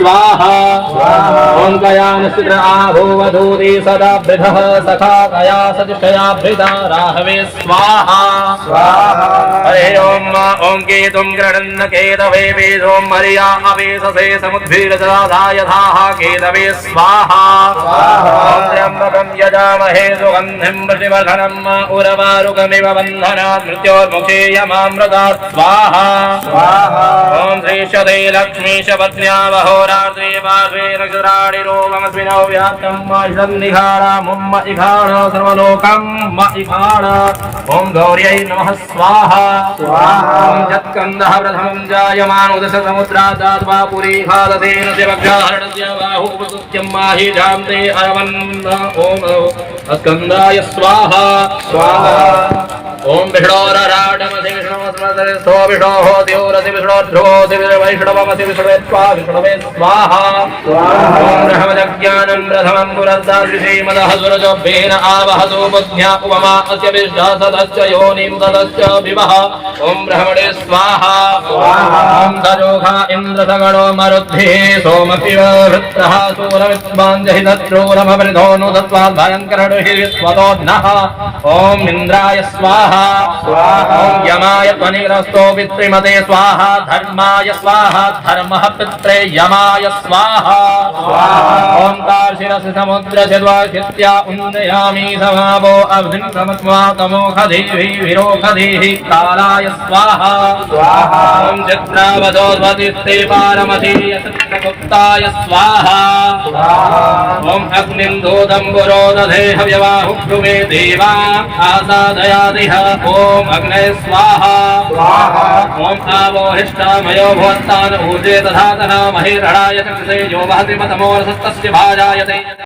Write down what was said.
स्वाहा ओम कयानश्चित्र आभूवधूति सदा वृधः सखा कया सतिष्ठया भृता राहवे स्वाहा हरे ओम ओम केतुं गृह्णन् केतवे वेदों मर्या अवेशसे समुद्भीरजलाधा यथाः केतवे स्वाहा ओम त्र्यम्बकं यजामहे सुगन्धिं प्रतिवर्धनम् उर्वारुकमिव बन्धनात् मृत्योर्मुखे यमामृतात् स्वाहा ओम श्रीशते लक्ष्मीश पत्न्यावहोरात्रे पार्श्वे नक्षत्राणि रोममस्मिनौ व्याप्तं माहिसन्निघाणा मुम्म इघाण सर्वलोकं म इघाण ओम गौर्यै नमः स्वाहा ओम जत्कन्दः प्रथमं जायमानो दश समुद्रादात्वा पुरी खादतेन देवभ्याहरणस्य बाहुपसुत्यं माहि जान्ते अरवन्न ओम स्कन्दाय स्वाहा ओम विष्णोराडमसि विष्णोस्मदस्तो विष्णोः द्योरसि विष्णोध्रुवोऽसि विष्णवमसि विष्णवेत्वा विष्णवे स्वाहा ओम ब्रह्मज्ञानं प्रथमं पुरस्ताद्विषीमदः सुरजोभ्येन आवहतो बुद्ध्या उपमा अस्य विष्णसदश्च योनिं तदश्च विवः ओम ब्रह्मणे स्वाहा ओम सजोखा इन्द्रसगणो मरुद्भिः सोमपिव वृत्तः सूरविद्वाञ्जहितत्रूरमवृधोऽनु दत्त्वात् भयङ्करणुहिरिस्वतोऽध्नः ओम इन्द्राय स्वाहा ओम यमाय त्वनिग्रस्तो पितृमते स्वाहा धर्माय स्वाहा धर्मः पित्रे यमाय स्वाहा ओम कार्शिरसि समुद्रस्य द्वाशित्या उन्दयामि समावो अब्धिं समत्वातमोखधीः विरोखधीः कालाय स्वाहा ओम चित्रावधोद्वतिस्ते पारमति चित्रगुप्ताय स्वाहा ओम अग्निं दूतं पुरोदधे हव्यवाहुभ्रुवे देवा आसादयादिह ओम अग्ने स्वाहा ओम आवोहिष्ठामयो भवत्तान ऊर्जे तथा तना महिरणाय चक्षुषे यो वहति मतमोरसस्तस्य भाजायते।